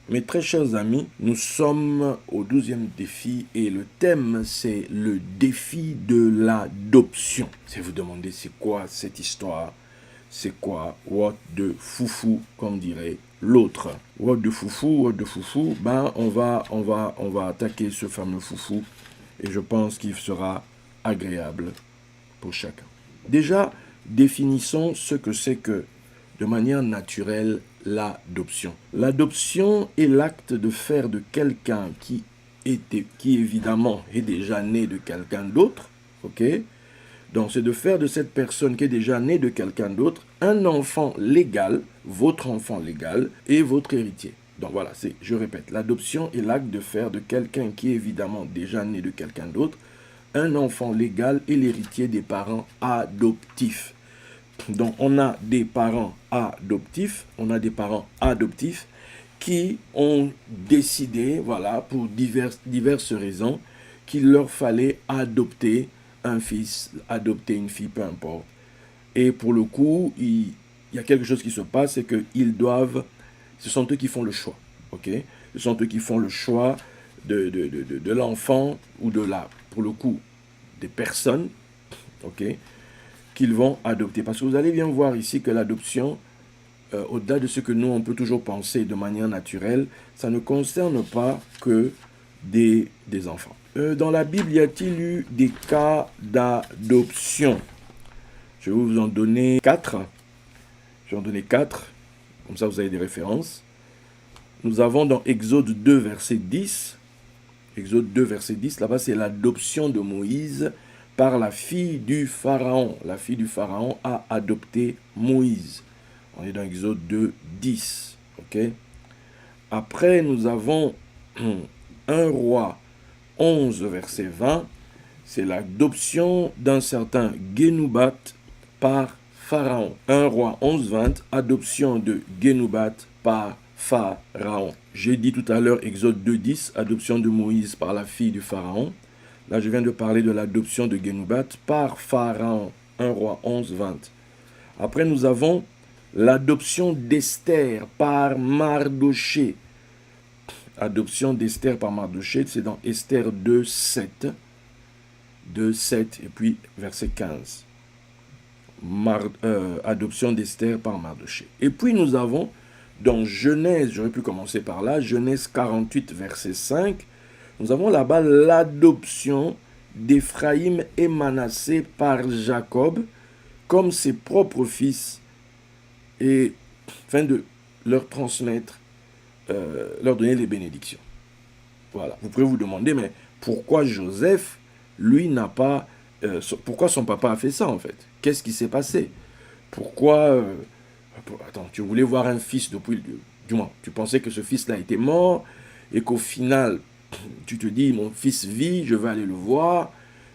Mes très chers amis, nous sommes au 12e défi et le thème c'est le défi de l'adoption. Si vous demandez c'est quoi cette histoire, c'est quoi what de foufou comme dirait l'autre. What de foufou, ben on va attaquer ce fameux foufou et je pense qu'il sera agréable pour chacun. Déjà, définissons ce que c'est que, de manière naturelle, l'adoption. L'adoption est l'acte de faire de quelqu'un qui évidemment est déjà né de quelqu'un d'autre, ok? Donc c'est de faire de cette personne qui est déjà née de quelqu'un d'autre un enfant légal, votre enfant légal et votre héritier. Donc voilà, je répète, l'adoption est l'acte de faire de quelqu'un qui est évidemment déjà né de quelqu'un d'autre un enfant légal et l'héritier des parents adoptifs. Donc on a des parents adoptifs, qui ont décidé, voilà, pour diverses raisons, qu'il leur fallait adopter un fils, adopter une fille, peu importe. Et pour le coup, il y a quelque chose qui se passe, c'est qu'ils doivent, ce sont eux qui font le choix, ok? Ce sont eux qui font le choix de l'enfant ou pour le coup, des personnes, ok, qu'ils vont adopter. Parce que vous allez bien voir ici que l'adoption, au-delà de ce que nous, on peut toujours penser de manière naturelle, ça ne concerne pas que des enfants. Dans la Bible, y a-t-il eu des cas d'adoption? Je vais vous en donner 4. Je vais en donner 4. Comme ça, vous avez des références. Nous avons dans Exode 2, verset 10. Exode 2, verset 10. Là-bas, c'est l'adoption de Moïse par la fille du Pharaon. La fille du Pharaon a adopté Moïse. On est dans Exode 2, 10. Ok? Après, nous avons 1 roi 11, verset 20. C'est l'adoption d'un certain Génubat par Pharaon. 1 roi 11, 20. Adoption de Génubat par Pharaon. J'ai dit tout à l'heure Exode 2, 10. Adoption de Moïse par la fille du Pharaon. Là, je viens de parler de l'adoption de Génubat par Pharaon. 1 roi 11, 20. Après, nous avons l'adoption d'Esther par Mardoché. Adoption d'Esther par Mardoché, c'est dans Esther 2, 7. 2, 7 et puis verset 15. Adoption d'Esther par Mardoché. Et puis nous avons dans Genèse, j'aurais pu commencer par là, Genèse 48, verset 5, nous avons là-bas l'adoption d'Éphraïm et Manassé par Jacob comme ses propres fils et afin de leur transmettre, leur donner les bénédictions. Voilà. Vous pouvez vous demander, mais pourquoi Joseph, lui, n'a pas... pourquoi son papa a fait ça, en fait? Qu'est-ce qui s'est passé? Pourquoi... attends, tu voulais voir un fils depuis... Du moins, tu pensais que ce fils-là était mort et qu'au final, tu te dis, mon fils vit, je vais aller le voir,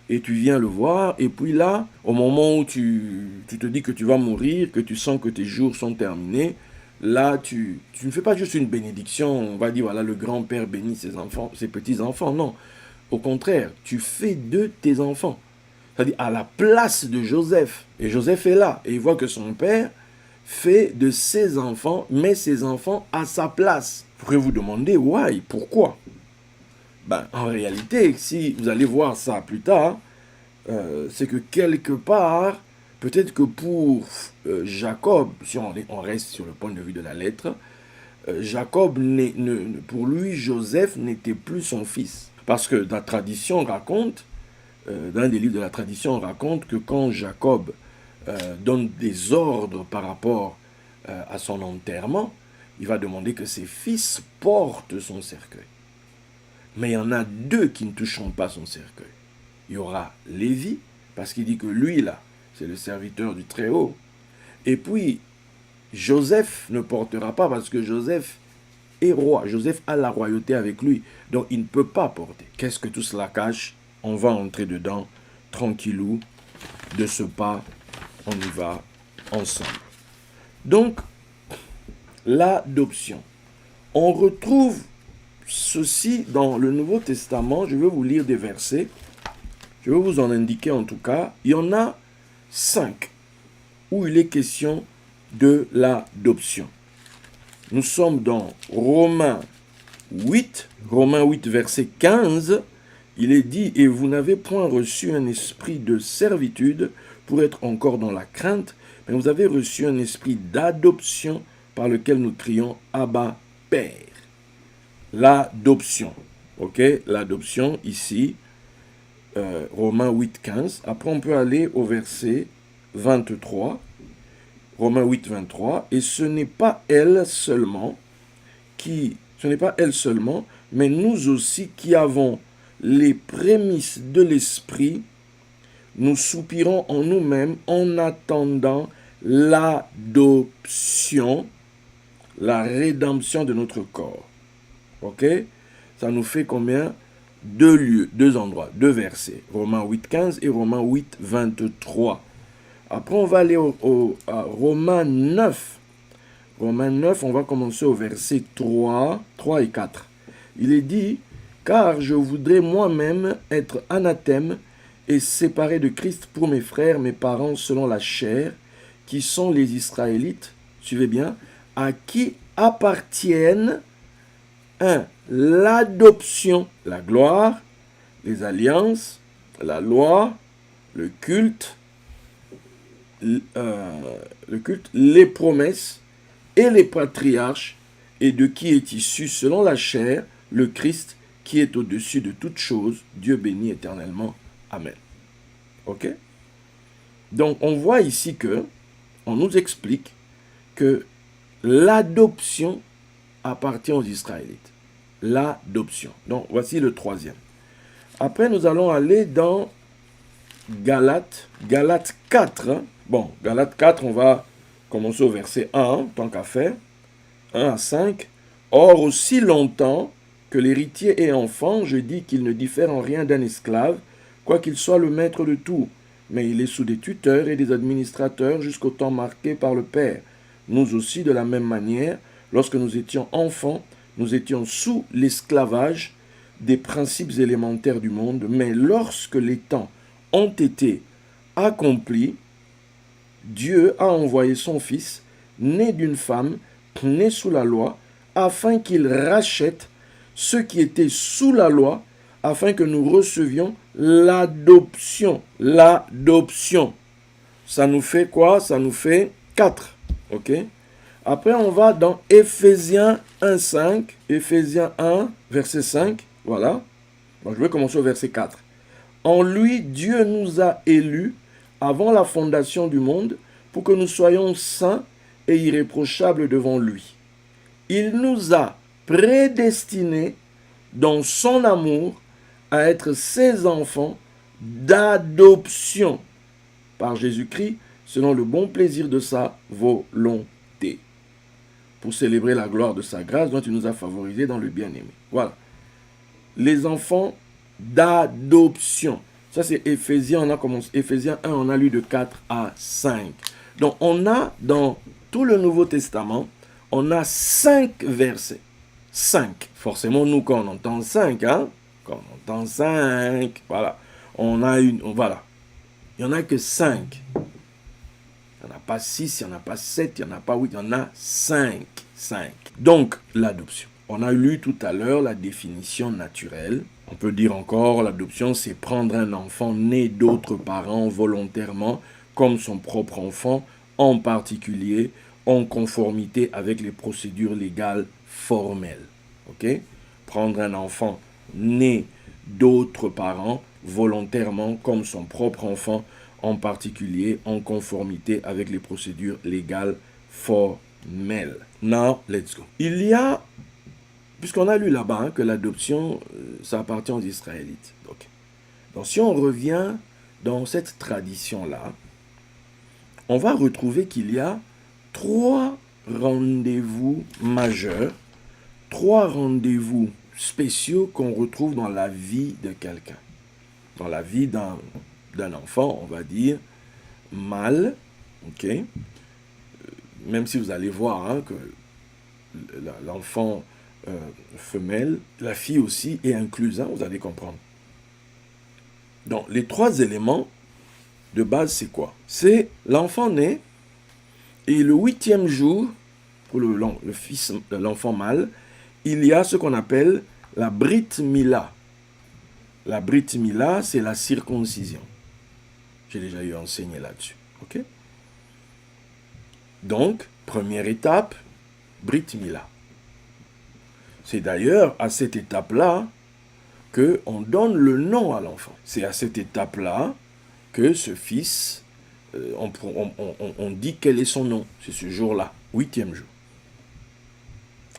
et tu viens le voir, et puis là, au moment où tu te dis que tu vas mourir, que tu sens que tes jours sont terminés, là, tu ne fais pas juste une bénédiction, on va dire, voilà, le grand-père bénit ses enfants, ses petits-enfants, non. Au contraire, tu fais de tes enfants. C'est-à-dire à la place de Joseph. Et Joseph est là, et il voit que son père fait de ses enfants, met ses enfants à sa place. Vous pourrez vous demander, why, pourquoi? Ben, en réalité, si vous allez voir ça plus tard, c'est que quelque part, peut-être que pour Jacob, si on reste sur le point de vue de la lettre, Jacob, pour lui, Joseph n'était plus son fils. Parce que la tradition raconte, dans des livres de la tradition, on raconte que quand Jacob donne des ordres par rapport à son enterrement, il va demander que ses fils portent son cercueil. Mais il y en a 2 qui ne toucheront pas son cercueil. Il y aura Lévi, parce qu'il dit que lui, là, c'est le serviteur du Très-Haut. Et puis, Joseph ne portera pas, parce que Joseph est roi. Joseph a la royauté avec lui, donc il ne peut pas porter. Qu'est-ce que tout cela cache? On va entrer dedans, tranquillou, de ce pas, on y va ensemble. Donc, l'adoption. On retrouve ceci dans le Nouveau Testament. Je vais vous lire des versets. Je vais vous en indiquer en tout cas. Il y en a 5 où il est question de l'adoption. Nous sommes dans Romains 8, Romains 8, verset 15, il est dit « Et vous n'avez point reçu un esprit de servitude pour être encore dans la crainte, mais vous avez reçu un esprit d'adoption par lequel nous crions « Abba, Père ». L'adoption, ok? L'adoption ici, Romains 8, 15. Après, on peut aller au verset 23, Romains 8, 23. Et ce n'est pas elle seulement, mais nous aussi qui avons les prémices de l'esprit, nous soupirons en nous-mêmes en attendant l'adoption, la rédemption de notre corps. Ok? Ça nous fait combien? 2 lieux, 2 endroits, 2 versets. Romains 8, 15 et Romains 8, 23. Après, on va aller à Romains 9. Romains 9, on va commencer au verset 3 et 4. Il est dit, « Car je voudrais moi-même être anathème et séparé de Christ pour mes frères, mes parents selon la chair, qui sont les Israélites, suivez bien, à qui appartiennent 1. L'adoption, la gloire, les alliances, la loi, le culte, les promesses et les patriarches, et de qui est issu selon la chair, le Christ, qui est au-dessus de toutes choses, Dieu béni éternellement. Amen. Ok? Donc, on voit ici que, on nous explique que l'adoption appartient aux Israélites. L'adoption. Donc, voici le troisième. Après, nous allons aller dans Galates 4. Hein. Bon, Galates 4, on va commencer au verset 1, tant qu'à faire. 1 à 5. Or, aussi longtemps que l'héritier est enfant, je dis qu'il ne diffère en rien d'un esclave, quoiqu'il soit le maître de tout. Mais il est sous des tuteurs et des administrateurs jusqu'au temps marqué par le Père. Nous aussi, de la même manière, lorsque nous étions enfants, nous étions sous l'esclavage des principes élémentaires du monde, mais lorsque les temps ont été accomplis, Dieu a envoyé son Fils, né d'une femme, né sous la loi, afin qu'il rachète ceux qui étaient sous la loi, afin que nous recevions l'adoption. L'adoption. Ça nous fait quoi? Ça nous fait 4. Ok? Après, on va dans Éphésiens 1, 5. Éphésiens 1, verset 5. Voilà. Bon, je vais commencer au verset 4. En lui, Dieu nous a élus avant la fondation du monde pour que nous soyons saints et irréprochables devant lui. Il nous a prédestinés dans son amour à être ses enfants d'adoption par Jésus-Christ selon le bon plaisir de sa volonté, pour célébrer la gloire de sa grâce dont il nous a favorisés dans le bien-aimé. Voilà. Les enfants d'adoption. Ça, c'est Éphésiens. On a commencé Éphésiens 1, on a lu de 4 à 5. Donc, on a dans tout le Nouveau Testament, on a 5 versets. 5. Forcément, nous, quand on entend 5, hein, quand on entend 5, voilà. Voilà. Il n'y en a que 5. Il n'y en a pas 6, il n'y en a pas 7, il n'y en a pas 8, il y en a 5. 5. Donc, l'adoption. On a lu tout à l'heure la définition naturelle. On peut dire encore, l'adoption, c'est prendre un enfant né d'autres parents volontairement, comme son propre enfant, en particulier en conformité avec les procédures légales formelles. Ok? Prendre un enfant né d'autres parents volontairement, comme son propre enfant, en particulier en conformité avec les procédures légales formelles. Now, let's go. Il y a, puisqu'on a lu là-bas hein, que l'adoption, ça appartient aux Israélites. Donc, si on revient dans cette tradition-là, on va retrouver qu'il y a 3 rendez-vous majeurs, 3 rendez-vous spéciaux qu'on retrouve dans la vie de quelqu'un. Dans la vie d'un enfant, on va dire, mâle, ok? Même si vous allez voir hein, que l'enfant femelle, la fille aussi est incluse, hein, vous allez comprendre. Donc, les 3 éléments de base, c'est quoi? C'est l'enfant né, et le 8e jour, pour l'enfant mâle, il y a ce qu'on appelle la Brit Mila. La Brit Mila, c'est la circoncision. J'ai déjà eu enseigné là-dessus. Ok? Donc, première étape, Brit Mila. C'est d'ailleurs à cette étape-là qu'on donne le nom à l'enfant. C'est à cette étape-là que ce fils, on dit quel est son nom. C'est ce jour-là, 8e jour.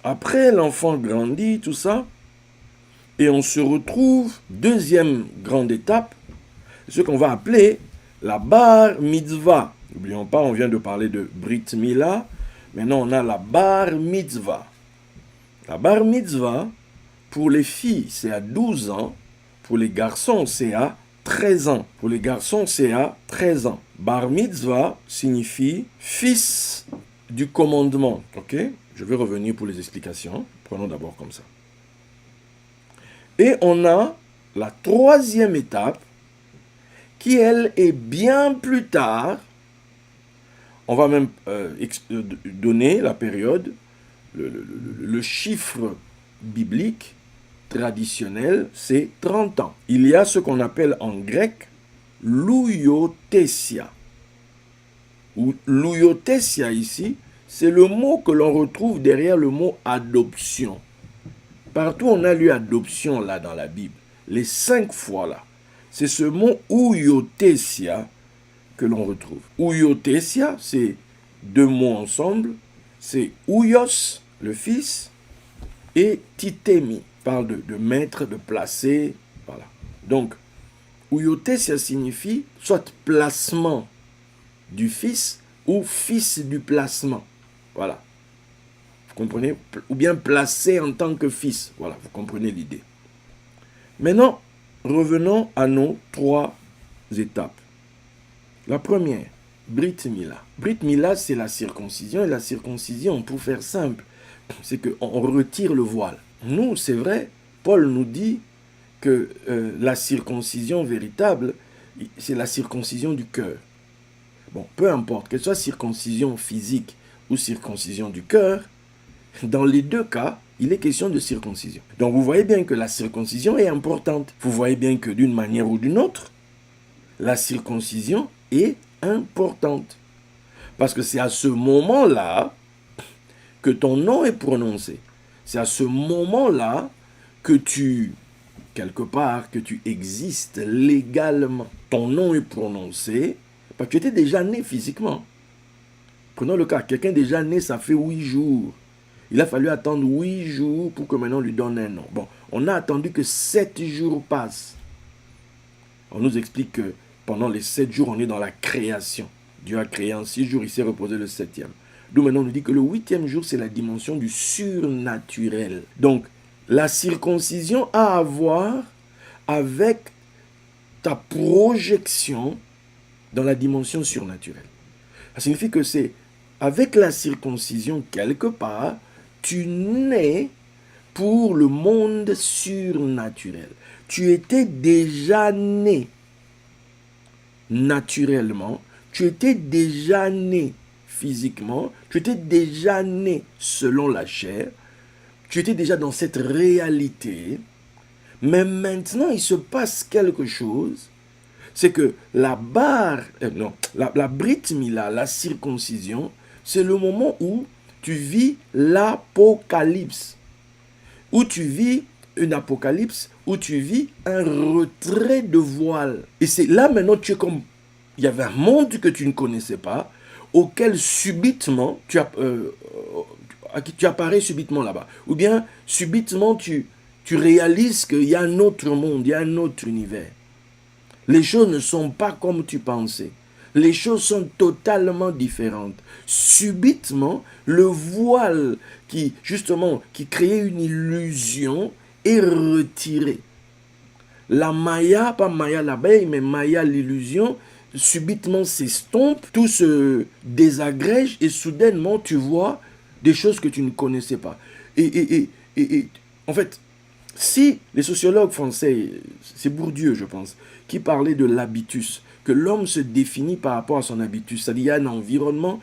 Après, l'enfant grandit, tout ça, et on se retrouve, deuxième grande étape, ce qu'on va appeler la bar mitzvah. N'oublions pas, on vient de parler de Brit Mila, maintenant on a la bar mitzvah. La bar mitzvah, pour les filles, c'est à 12 ans, pour les garçons, c'est à 13 ans. Pour les garçons, c'est à 13 ans. Bar mitzvah signifie fils du commandement. Ok? Je vais revenir pour les explications. Prenons d'abord comme ça. Et on a la troisième étape qui, elle, est bien plus tard. On va même donner la période, le chiffre biblique traditionnel, c'est 30 ans. Il y a ce qu'on appelle en grec louiothesia. Ou louiothesia ici, c'est le mot que l'on retrouve derrière le mot adoption. Partout on a lu adoption là dans la Bible, les 5 fois là. C'est ce mot ouiothesia que l'on retrouve. Ouiothesia, c'est 2 mots ensemble. C'est ouios, le fils, et titemi, parle de mettre, de placer. Voilà. Donc, ouiothesia signifie soit placement du fils ou fils du placement. Voilà. Vous comprenez? Ou bien placé en tant que fils. Voilà, vous comprenez l'idée. Maintenant, revenons à nos 3 étapes. La première, Brit Mila. Brit Mila, c'est la circoncision. Et la circoncision, pour faire simple, c'est qu'on retire le voile. Nous, c'est vrai, Paul nous dit que la circoncision véritable, c'est la circoncision du cœur. Bon, peu importe, que ce soit circoncision physique ou circoncision du cœur, dans les 2 cas, il est question de circoncision. Donc vous voyez bien que la circoncision est importante. Vous voyez bien que d'une manière ou d'une autre, la circoncision est importante. Parce que c'est à ce moment-là que ton nom est prononcé. C'est à ce moment-là que quelque part, que tu existes légalement. Ton nom est prononcé parce que tu étais déjà né physiquement. Prenons le cas, quelqu'un déjà né, ça fait 8 jours. Il a fallu attendre 8 jours pour que maintenant on lui donne un nom. Bon, on a attendu que 7 jours passent. On nous explique que pendant les 7 jours, on est dans la création. Dieu a créé en 6 jours, il s'est reposé le 7e. D'où maintenant on nous dit que le 8e jour, c'est la dimension du surnaturel. Donc, la circoncision a à voir avec ta projection dans la dimension surnaturelle. Ça signifie que c'est avec la circoncision, quelque part, tu nais pour le monde surnaturel. Tu étais déjà né naturellement, tu étais déjà né physiquement, tu étais déjà né selon la chair, tu étais déjà dans cette réalité, mais maintenant il se passe quelque chose, c'est que la Brit Mila, la circoncision, c'est le moment où tu vis l'apocalypse, où tu vis une apocalypse, où tu vis un retrait de voile. Et c'est là maintenant tu es comme, il y avait un monde que tu ne connaissais pas, auquel subitement à qui tu apparais subitement là-bas. Ou bien subitement tu réalises qu'il y a un autre monde, il y a un autre univers. Les choses ne sont pas comme tu pensais. Les choses sont totalement différentes. Subitement, le voile qui créait une illusion est retiré. La Maya, pas Maya l'abeille, mais Maya l'illusion, subitement s'estompe, tout se désagrège et soudainement tu vois des choses que tu ne connaissais pas. Et en fait, si les sociologues français, c'est Bourdieu je pense, qui parlait de l'habitus, que l'homme se définit par rapport à son habitus, c'est-à-dire il y a un environnement,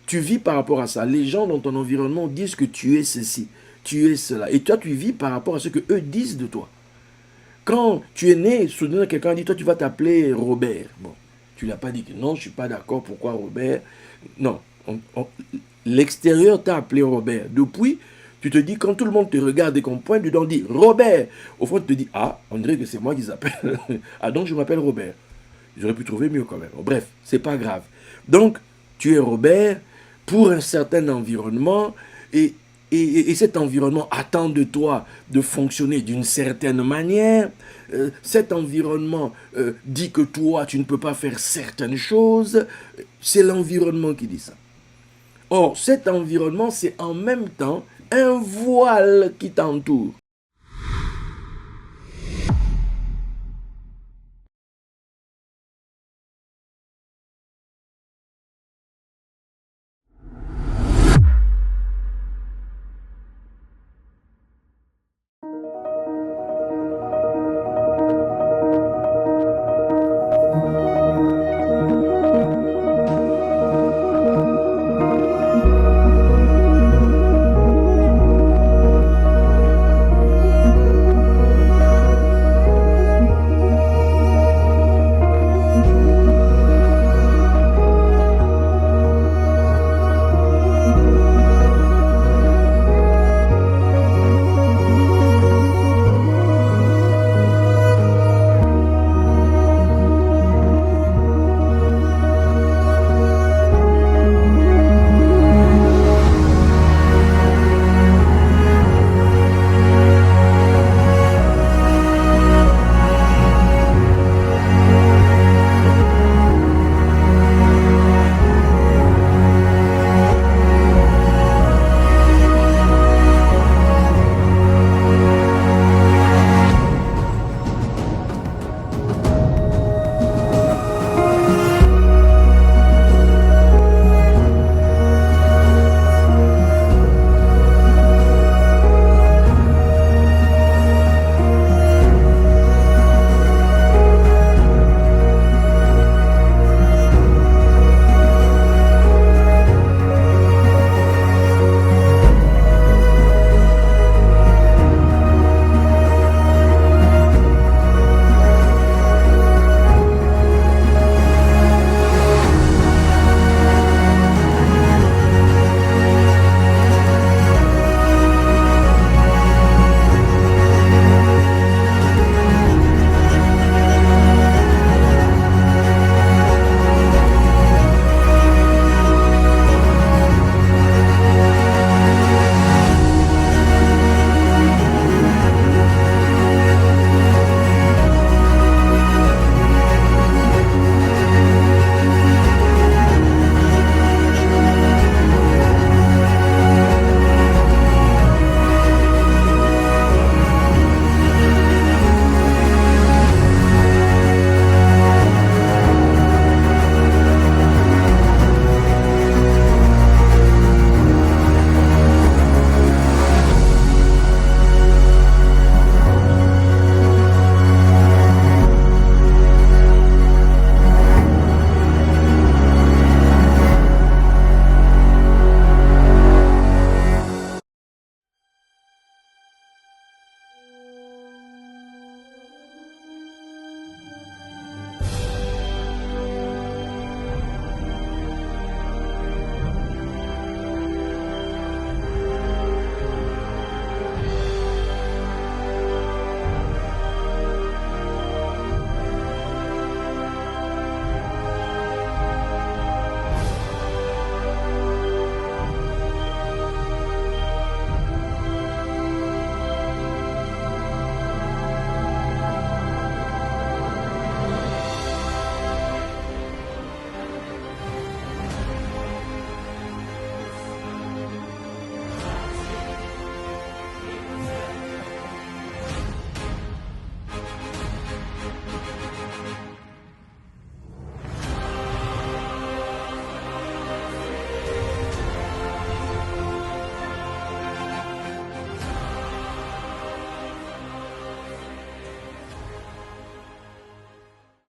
tu vis par rapport à ça. Les gens dans ton environnement disent que tu es ceci. tu es cela. Et toi, tu vis par rapport à ce que eux disent de toi. Quand tu es né, soudain, quelqu'un dit, toi, tu vas t'appeler Robert. Bon, tu l'as pas dit que non, je ne suis pas d'accord, pourquoi Robert? Non, l'extérieur t'a appelé Robert. Depuis, tu te dis, quand tout le monde te regarde et qu'on pointe du doigt, on dit Robert. Au fond, tu te dis, ah, on dirait que c'est moi qui s'appelle. Ah, donc je m'appelle Robert. J'aurais pu trouver mieux quand même. Bref, c'est pas grave. Donc, tu es Robert pour un certain environnement et cet environnement attend de toi de fonctionner d'une certaine manière. Cet environnement dit que toi, tu ne peux pas faire certaines choses. C'est l'environnement qui dit ça. Or, cet environnement, c'est en même temps un voile qui t'entoure.